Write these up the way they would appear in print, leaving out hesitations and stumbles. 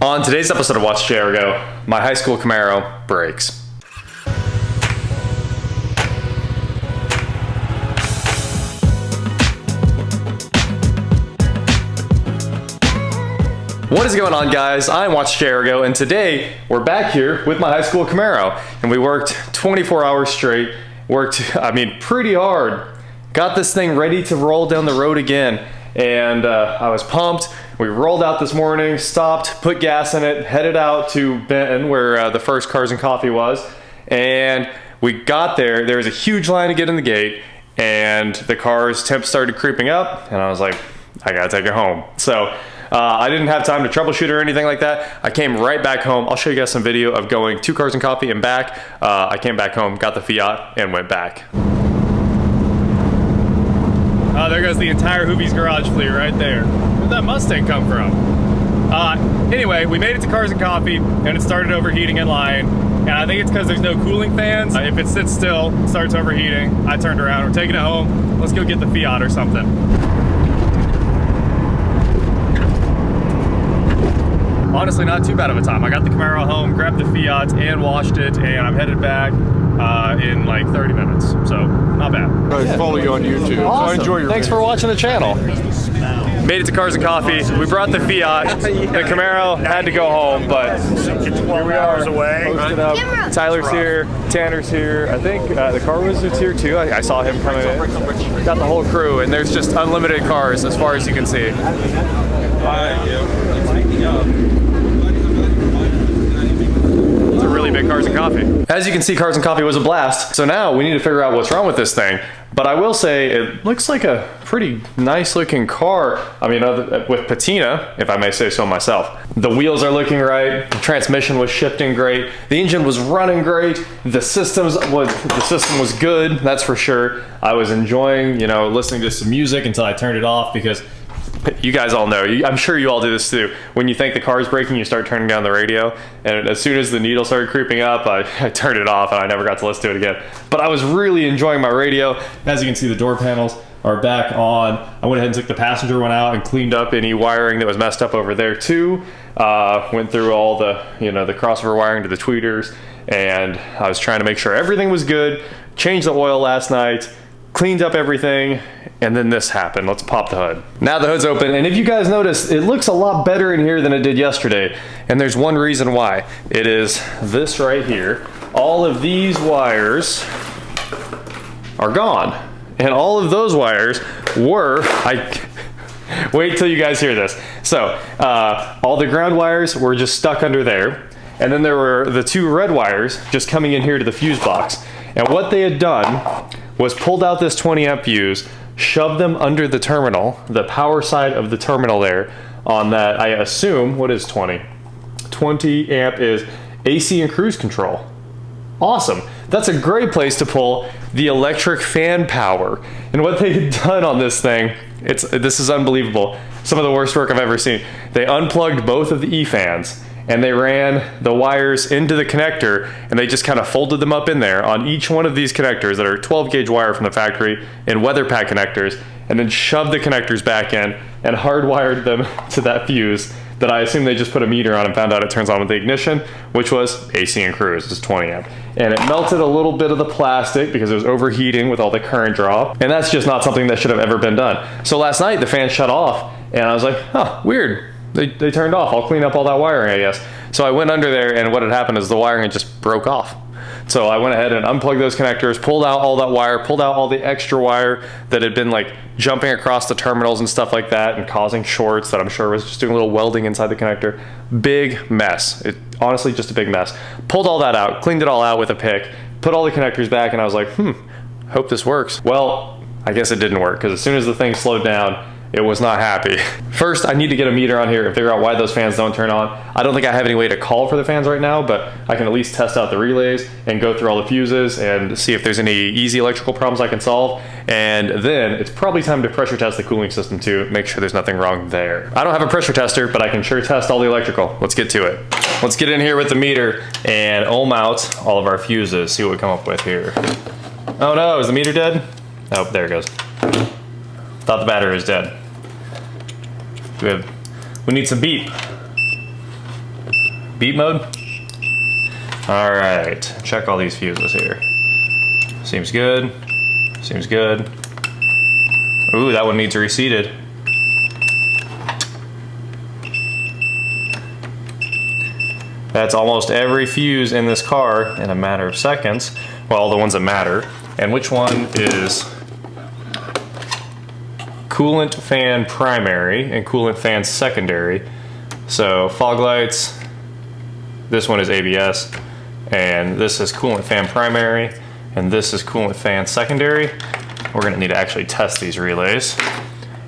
On today's episode of Watch Jay Go, my high school Camaro breaks. What is going on, guys? I'm Watch Jay Go, and today we're back here with my high school Camaro, and we worked 24 hours straight. Worked, pretty hard. Got this thing ready to roll down the road again, and I was pumped. We rolled out this morning, stopped, put gas in it, headed out to Benton where the first Cars and Coffee was, and we got there. There was a huge line to get in the gate, and the car's temp started creeping up, and I was like, I gotta take it home. So I didn't have time to troubleshoot or anything like that. I came right back home. I'll show you guys some video of going to Cars and Coffee and back. I came back home, got the Fiat, and went back. Oh, there goes the entire Hoovie's garage fleet right there. Where'd that Mustang come from? Anyway, we made it to Cars and Coffee, and it started overheating in line. And I think it's because there's no cooling fans. If it sits still, it starts overheating. I turned around, we're taking it home. Let's go get the Fiat or something. Honestly, not too bad of a time. I got the Camaro home, grabbed the Fiat, and washed it, and I'm headed back in like 30 minutes. So, not bad. I follow you on YouTube. Awesome. So I enjoy your Thanks for watching the channel. Made it to Cars and Coffee. We brought the Fiat. The Camaro had to go home, but here we are posted up. Tyler's here, Tanner's here. I think the car wizard's here too. I saw him coming in. Got the whole crew, and there's just unlimited cars as far as you can see. It's a really big Cars and Coffee. As you can see, Cars and Coffee was a blast. So now we need to figure out what's wrong with this thing. But I will say it looks like a pretty nice looking car. I mean, with patina, if I may say so myself. The wheels are looking right. The transmission was shifting great. The engine was running great. The system was good, that's for sure. I was enjoying, listening to some music until I turned it off because you guys all know, I'm sure you all do this too. When you think the car's braking, you start turning down the radio, and as soon as the needle started creeping up, I turned it off and I never got to listen to it again. But I was really enjoying my radio. As you can see, the door panels are back on. I went ahead and took the passenger one out and cleaned up any wiring that was messed up over there too. Went through all the, the crossover wiring to the tweeters, and I was trying to make sure everything was good. Changed the oil last night, cleaned up everything, and then this happened. Let's pop the hood. Now the hood's open, and if you guys notice, it looks a lot better in here than it did yesterday, and there's one reason why. It is this right here. All of these wires are gone, and all of those wires were, wait till you guys hear this. So, all the ground wires were just stuck under there, and then there were the two red wires just coming in here to the fuse box. And what they had done was pulled out this 20 amp fuse, shoved them under the terminal, the power side of the terminal there on that, I assume, what is 20? 20 amp is AC and cruise control. Awesome. That's a great place to pull the electric fan power. And what they had done on this thing, this is unbelievable. Some of the worst work I've ever seen. They unplugged both of the E-fans, and they ran the wires into the connector, and they just kind of folded them up in there on each one of these connectors that are 12 gauge wire from the factory in weather pack connectors, and then shoved the connectors back in and hardwired them to that fuse that I assume they just put a meter on and found out it turns on with the ignition, which was AC and cruise, it's 20 amp. And it melted a little bit of the plastic because it was overheating with all the current draw, and that's just not something that should have ever been done. So last night the fan shut off, and I was like, huh, weird. They turned off. I'll clean up all that wiring, I guess. So I went under there, and what had happened is the wiring just broke off. So I went ahead and unplugged those connectors, pulled out all that wire, pulled out all the extra wire that had been like jumping across the terminals and stuff like that and causing shorts that I'm sure was just doing a little welding inside the connector. Big mess. Honestly, just a big mess. Pulled all that out, cleaned it all out with a pick, put all the connectors back, and I was like, hope this works. Well, I guess it didn't work, because as soon as the thing slowed down, it was not happy. First, I need to get a meter on here and figure out why those fans don't turn on. I don't think I have any way to call for the fans right now, but I can at least test out the relays and go through all the fuses and see if there's any easy electrical problems I can solve. And then it's probably time to pressure test the cooling system too, make sure there's nothing wrong there. I don't have a pressure tester, but I can sure test all the electrical. Let's get to it. Let's get in here with the meter and ohm out all of our fuses, see what we come up with here. Oh no, is the meter dead? Oh, there it goes. Thought the battery was dead. We need some beep. beat mode. All right, check all these fuses here. Seems good, seems good. Ooh, that one needs reseated. That's almost every fuse in this car in a matter of seconds. Well, the ones that matter. And which one is coolant fan primary and coolant fan secondary? So fog lights, this one is ABS, and this is coolant fan primary, and this is coolant fan secondary. We're gonna need to actually test these relays.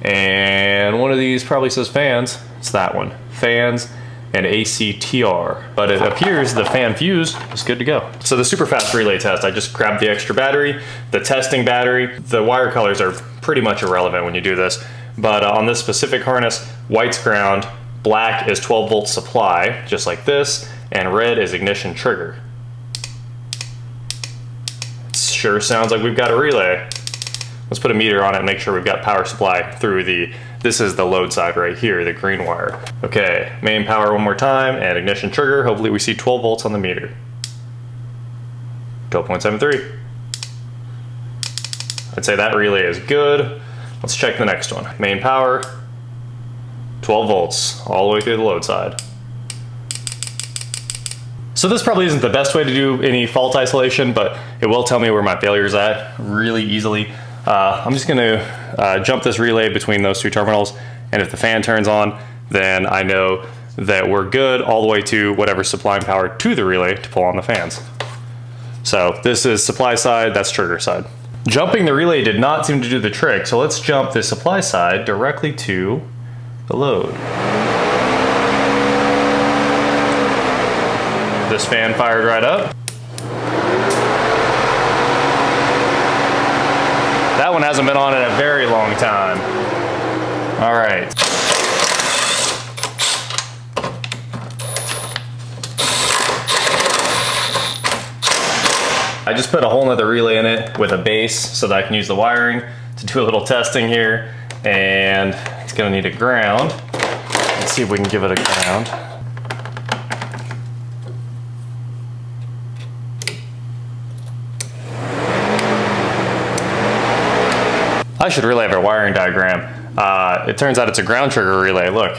And one of these probably says fans. It's that one, fans and ACTR. But it appears the fan fuse is good to go. So the super fast relay test, I just grabbed the extra battery, the testing battery. The wire colors are pretty much irrelevant when you do this. But on this specific harness, white's ground, black is 12 volt supply, just like this, and red is ignition trigger. It sure sounds like we've got a relay. Let's put a meter on it and make sure we've got power supply through this is the load side right here, the green wire. Okay, main power one more time and ignition trigger. Hopefully we see 12 volts on the meter. 12.73. I'd say that relay is good. Let's check the next one. Main power, 12 volts, all the way through the load side. So this probably isn't the best way to do any fault isolation, but it will tell me where my failure's at really easily. I'm just gonna jump this relay between those two terminals, and if the fan turns on, then I know that we're good all the way to whatever's supplying power to the relay to pull on the fans. So this is supply side, that's trigger side. Jumping the relay did not seem to do the trick, so let's jump the supply side directly to the load. This fan fired right up. That one hasn't been on in a very long time. All right. I just put a whole nother relay in it with a base so that I can use the wiring to do a little testing here. And it's gonna need a ground. Let's see if we can give it a ground. I should really have a wiring diagram. It turns out it's a ground trigger relay, look.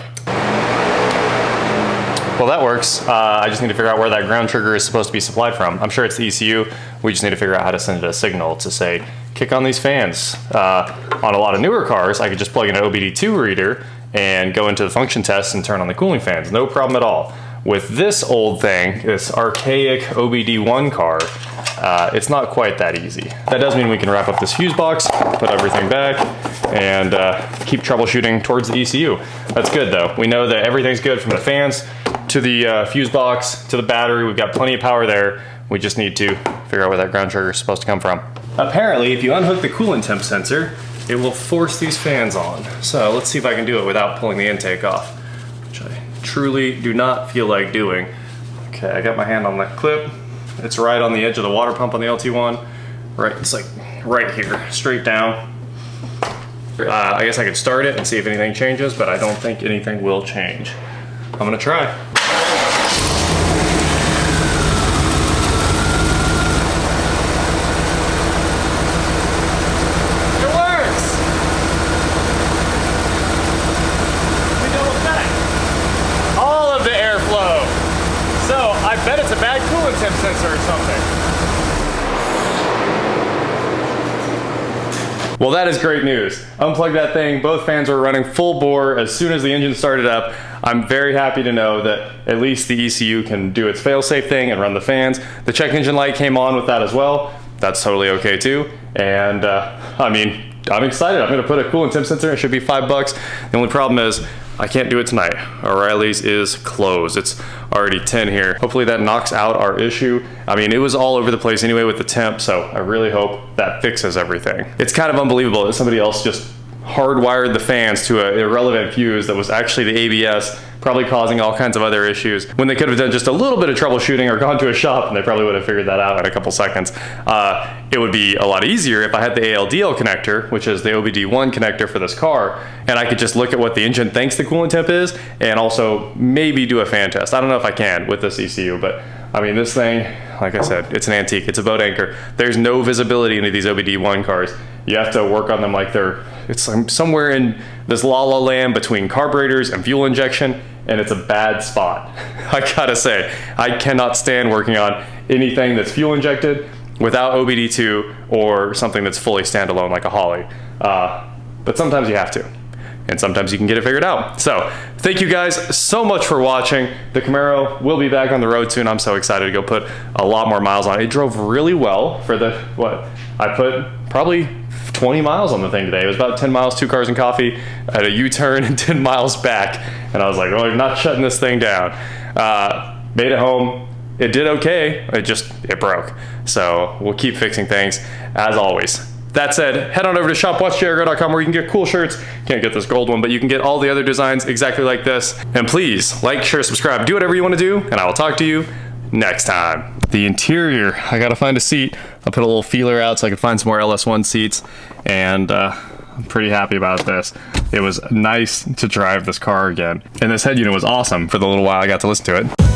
Well, that works. I just need to figure out where that ground trigger is supposed to be supplied from. I'm sure it's the ECU. We just need to figure out how to send it a signal to say, kick on these fans. On a lot of newer cars, I could just plug in an OBD2 reader and go into the function test and turn on the cooling fans. No problem at all. With this old thing, this archaic OBD1 car, it's not quite that easy. That does mean we can wrap up this fuse box, put everything back, and keep troubleshooting towards the ECU. That's good though. We know that everything's good from the fans to the fuse box to the battery. We've got plenty of power there. We just need to figure out where that ground trigger is supposed to come from. Apparently, if you unhook the coolant temp sensor, it will force these fans on. So let's see if I can do it without pulling the intake off, which I truly do not feel like doing. Okay, I got my hand on that clip. It's right on the edge of the water pump on the LT1. Right, it's like right here, straight down. I guess I could start it and see if anything changes, but I don't think anything will change. I'm gonna try. It works! We double check. All of the airflow. So I bet it's a bad coolant temp sensor or something. Well, that is great news. Unplugged that thing, both fans were running full bore as soon as the engine started up. I'm very happy to know that at least the ECU can do its fail-safe thing and run the fans. The check engine light came on with that as well. That's totally okay too. And I mean, I'm excited. I'm gonna put a coolant temp sensor. It should be $5. The only problem is I can't do it tonight. O'Reilly's is closed. It's already 10 here. Hopefully that knocks out our issue. I mean, it was all over the place anyway with the temp, so I really hope that fixes everything. It's kind of unbelievable that somebody else just hardwired the fans to an irrelevant fuse that was actually the ABS probably causing all kinds of other issues when they could have done just a little bit of troubleshooting or gone to a shop and they probably would have figured that out in a couple seconds. It would be a lot easier if I had the ALDL connector, which is the OBD1 connector for this car, and I could just look at what the engine thinks the coolant temp is and also maybe do a fan test. I don't know if I can with this ECU, but I mean, this thing, like I said, it's an antique. It's a boat anchor. There's no visibility into these OBD1 cars. You have to work on them like it's somewhere in this la-la land between carburetors and fuel injection, and it's a bad spot. I gotta say, I cannot stand working on anything that's fuel injected without OBD2 or something that's fully standalone like a Holly. But sometimes you have to. And sometimes you can get it figured out. So thank you guys so much for watching. The Camaro will be back on the road soon. I'm so excited to go put a lot more miles on it. It drove really well for what I put probably 20 miles on the thing today. It was about 10 miles, 2 cars and coffee at a U-turn and 10 miles back. And I was like, oh, you're not shutting this thing down. Made it home. It did okay. It broke. So we'll keep fixing things as always. That said, head on over to shop.watchjrgo.com where you can get cool shirts. Can't get this gold one, but you can get all the other designs exactly like this. And please, like, share, subscribe, do whatever you want to do, and I will talk to you next time. The interior, I gotta find a seat. I'll put a little feeler out so I can find some more LS1 seats, and I'm pretty happy about this. It was nice to drive this car again. And this head unit was awesome for the little while I got to listen to it.